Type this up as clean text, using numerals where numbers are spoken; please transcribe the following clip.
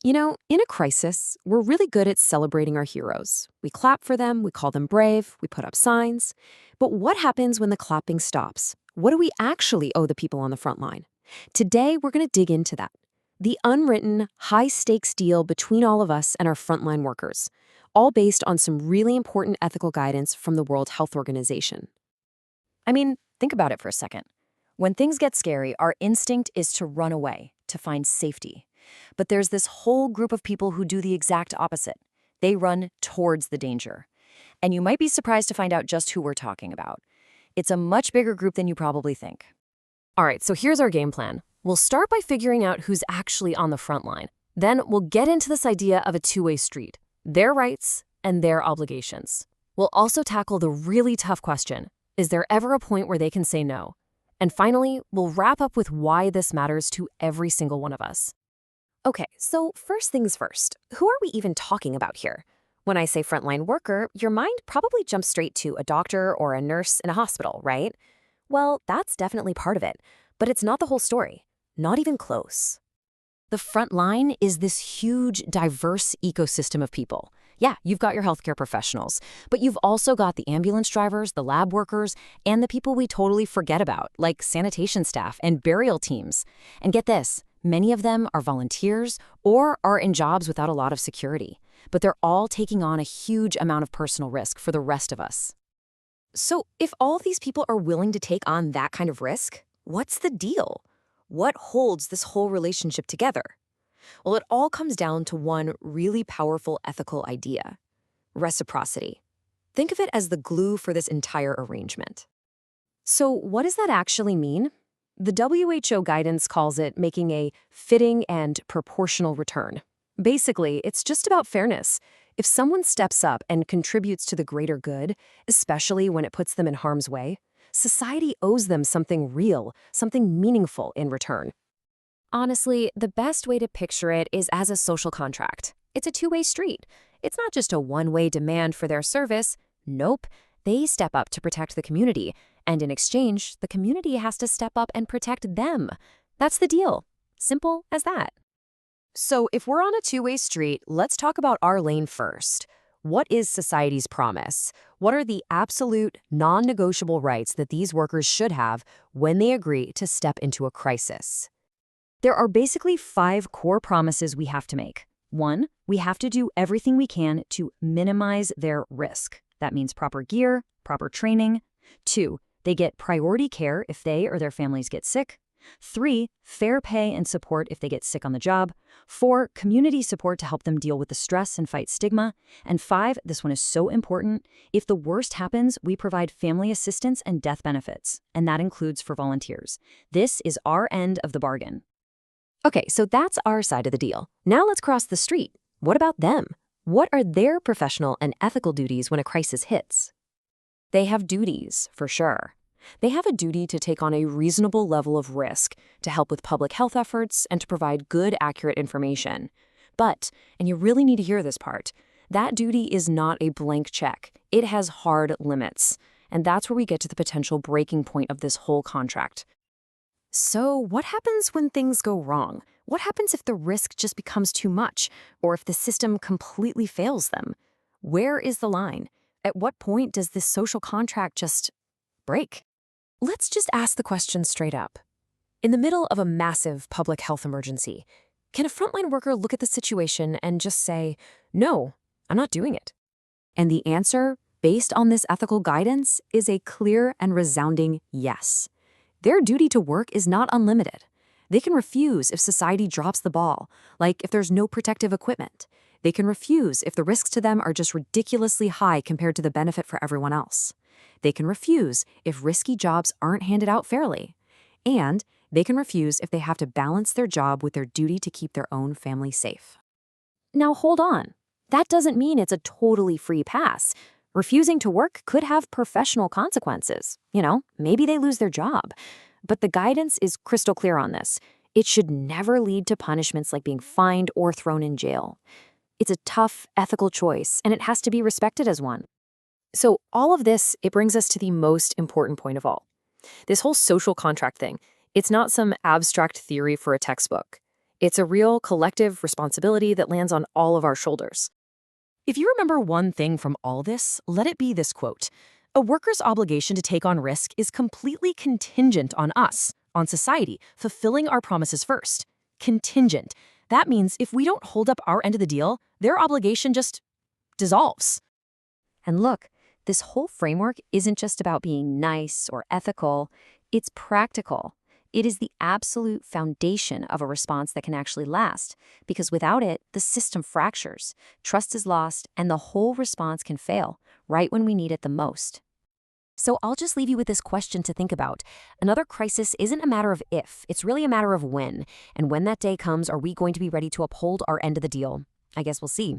In a crisis, we're really good at celebrating our heroes. We clap for them, we call them brave, we put up signs. But what happens when the clapping stops? What do we actually owe the people on the front line? Today, we're going to dig into that. The unwritten, high-stakes deal between all of us and our frontline workers, all based on some really important ethical guidance from the World Health Organization. I mean, think about it for a second. When things get scary, our instinct is to run away, to find safety. But there's this whole group of people who do the exact opposite. They run towards the danger. And you might be surprised to find out just who we're talking about. It's a much bigger group than you probably think. All right, so here's our game plan. We'll start by figuring out who's actually on the front line. Then we'll get into this idea of a two-way street, their rights and their obligations. We'll also tackle the really tough question, is there ever a point where they can say no? And finally, we'll wrap up with why this matters to every single one of us. Okay, so first things first, who are we even talking about here? When I say frontline worker, your mind probably jumps straight to a doctor or a nurse in a hospital, right? Well, that's definitely part of it, but it's not the whole story. Not even close. The front line is this huge, diverse ecosystem of people. Yeah, you've got your healthcare professionals, but you've also got the ambulance drivers, the lab workers, and the people we totally forget about, like sanitation staff and burial teams. And get this, many of them are volunteers or are in jobs without a lot of security, but they're all taking on a huge amount of personal risk for the rest of us. So if all these people are willing to take on that kind of risk, what's the deal? What holds this whole relationship together? Well, it all comes down to one really powerful ethical idea: reciprocity. Think of it as the glue for this entire arrangement. So what does that actually mean? The WHO guidance calls it making a fitting and proportional return. Basically, it's just about fairness. If someone steps up and contributes to the greater good, especially when it puts them in harm's way, society owes them something real, something meaningful in return. Honestly, the best way to picture it is as a social contract. It's a two-way street. It's not just a one-way demand for their service. Nope, they step up to protect the community, and in exchange, the community has to step up and protect them. That's the deal. Simple as that. So if we're on a two-way street, let's talk about our lane first. What is society's promise? What are the absolute, non-negotiable rights that these workers should have when they agree to step into a crisis? There are basically 5 core promises we have to make. 1, we have to do everything we can to minimize their risk. That means proper gear, proper training. 2, they get priority care if they or their families get sick. 3, fair pay and support if they get sick on the job. 4, community support to help them deal with the stress and fight stigma. And 5, this one is so important, if the worst happens, we provide family assistance and death benefits, and that includes for volunteers. This is our end of the bargain. Okay, so that's our side of the deal. Now let's cross the street. What about them? What are their professional and ethical duties when a crisis hits? They have duties, for sure. They have a duty to take on a reasonable level of risk, to help with public health efforts, and to provide good, accurate information. But, and you really need to hear this part, that duty is not a blank check. It has hard limits. And that's where we get to the potential breaking point of this whole contract. So what happens when things go wrong? What happens if the risk just becomes too much, or if the system completely fails them? Where is the line? At what point does this social contract just break? Let's just ask the question straight up. In the middle of a massive public health emergency, can a frontline worker look at the situation and just say, "No, I'm not doing it"? And the answer, based on this ethical guidance, is a clear and resounding yes. Their duty to work is not unlimited. They can refuse if society drops the ball, like if there's no protective equipment. They can refuse if the risks to them are just ridiculously high compared to the benefit for everyone else. They can refuse if risky jobs aren't handed out fairly. And they can refuse if they have to balance their job with their duty to keep their own family safe. Now hold on. That doesn't mean it's a totally free pass. Refusing to work could have professional consequences. Maybe they lose their job. But the guidance is crystal clear on this. It should never lead to punishments like being fined or thrown in jail. It's a tough, ethical choice, and it has to be respected as one. So all of this, it brings us to the most important point of all. This whole social contract thing, it's not some abstract theory for a textbook. It's a real collective responsibility that lands on all of our shoulders. If you remember one thing from all this, let it be this quote. A worker's obligation to take on risk is completely contingent on us, on society, fulfilling our promises first. Contingent. That means if we don't hold up our end of the deal, their obligation just dissolves. And look, this whole framework isn't just about being nice or ethical, it's practical. It is the absolute foundation of a response that can actually last, because without it, the system fractures, trust is lost, and the whole response can fail, right when we need it the most. So I'll just leave you with this question to think about. Another crisis isn't a matter of if, it's really a matter of when. And when that day comes, are we going to be ready to uphold our end of the deal? I guess we'll see.